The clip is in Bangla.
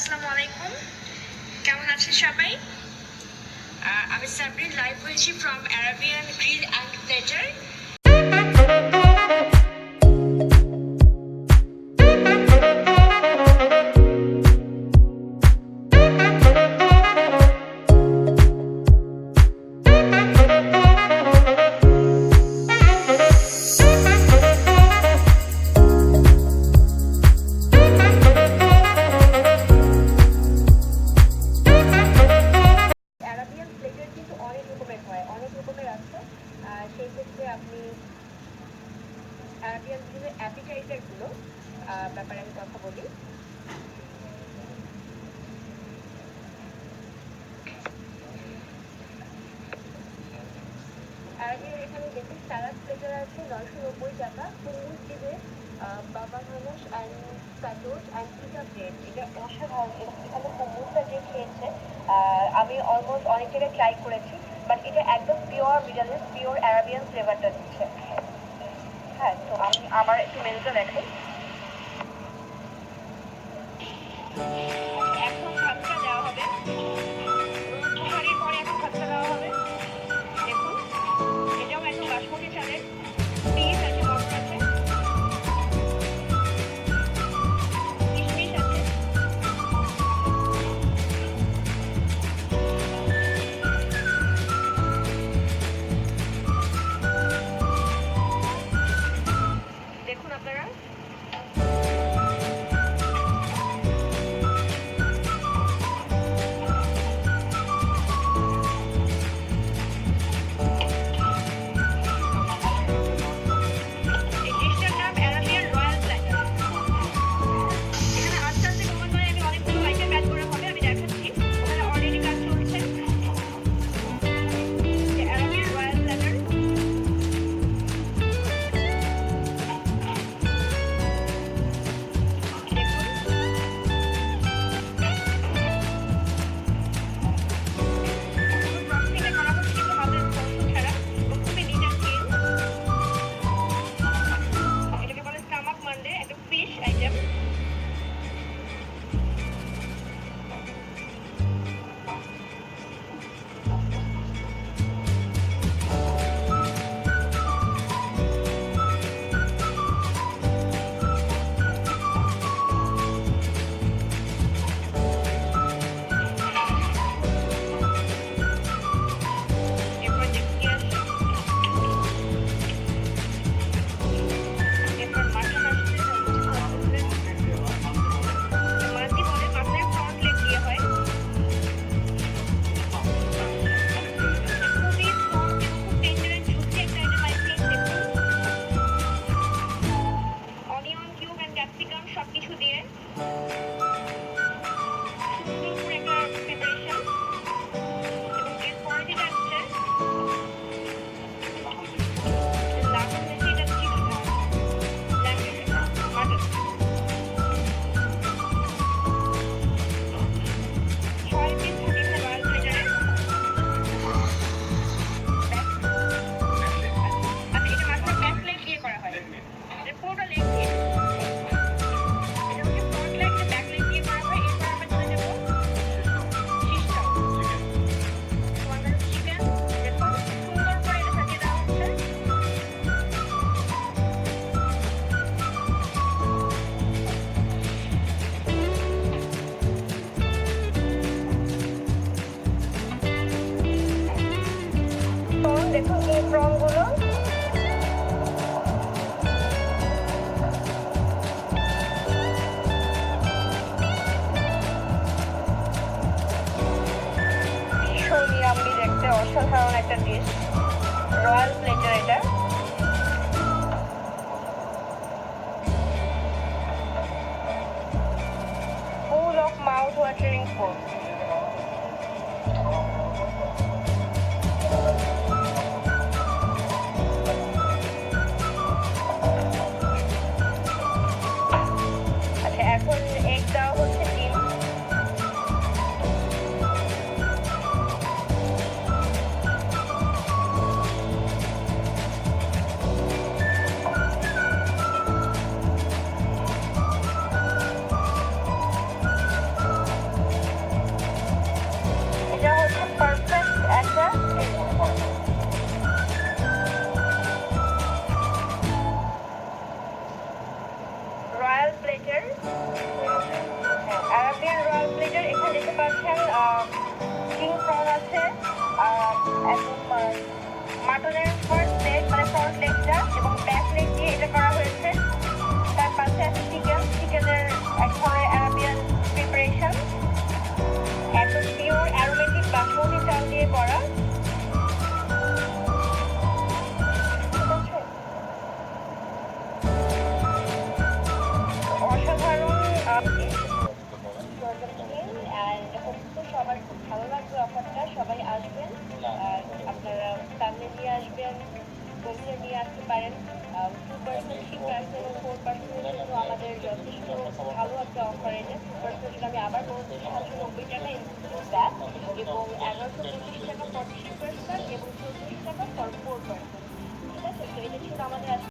আসসালামু আলাইকুম, কেমন আছেন সবাই? আমি সাবরিন লাইভ হয়েছি from Arabian grill and pleasure. অনেক রকমের আছে। সেই ক্ষেত্রে আপনি অ্যারাবিয়ান গ্রিলের অ্যাপিটাইজারগুলো ব্যাপারে আমি কথা বলি। অ্যারাবিয়ান এখানে দেখুন স্যালাড প্লেটার আছে 990 টাকা, হুমুস দিবে বাবা হানুস অ্যান্ড কাটোস অ্যান্ড পিজা ব্রেড। এটা অসাধারণ। এখানে হুমুসটা যে খেয়েছে আমি অলমোস্ট অনেক জায়গায় ট্রাই করেছি, বাট এটা একদম pure middle east, pure Arabian ফ্লেভারটা দিচ্ছে। হ্যাঁ, তো আমি আবার একটু মেনুটা দেখাই। এখন ভাতটা দেওয়া হবে, পোহারির পরে এখন ভাতটা দেওয়া হবে। দেখুন, এটাও একদম বাসমতি চালের, পিস আছে, মটর আছে, কিশমিশ আছে। দেখুন আপনারা, সবকিছু দিয়ে সুন্দর করে একটা প্রিপারেশন। এবং এরপরে যেটা আসছে লাস্ট হচ্ছে এটা চিকেন মাটন, 6 পিস থাকে এখানে রয়্যাল প্লেটারে। আচ্ছা, এটা মাত্র ব্যাক লেগ দিয়ে করা হয়, এটা পুরোটা লেগ দিয়ে। দেখুন এই প্রনগুলো ভীষণ ইয়াম্মি দেখতে, অসাধারণ একটা ডিশ, রয়্যাল প্লেটার। এটা full of mouth watering food. আচ্ছা, এখন এগ দেওয়া হচ্ছে, ডিম। দেখতে পাচ্ছেন কিং প্রন আছে একদম মাটনের ফার্স্ট লেগ মানে ফ্রন্ট লেগটা এবং ব্যাক লেগ দিয়ে এটা করা হয়েছে। তার পাশে আছে চিকেনের এক ধরনের অ্যারাবিয়ান প্রিপারেশন, একদম পিওর অ্যারোমেটিক বাসমতি চাল দিয়ে করা। অসাধারণ সবার খুব ভালো লাগবে অফারটা। সবাই আসবেন, আর আপনারা ফ্যামিলি নিয়ে আসবেন, বন্ধুদের নিয়ে আসতে পারেন। 2% 3% এবং 4% জন্য আমাদের যথেষ্ট ভালো একটা অফার। এটা 2% জন্য আমি আবার বলছি 790 টাকা ইনক্লুড দ্যাট, এবং 1125 টাকা ফর 3% এবং 34 টাকা ফর 4%। ঠিক আছে, তো এটা ছিল আমাদের আজকে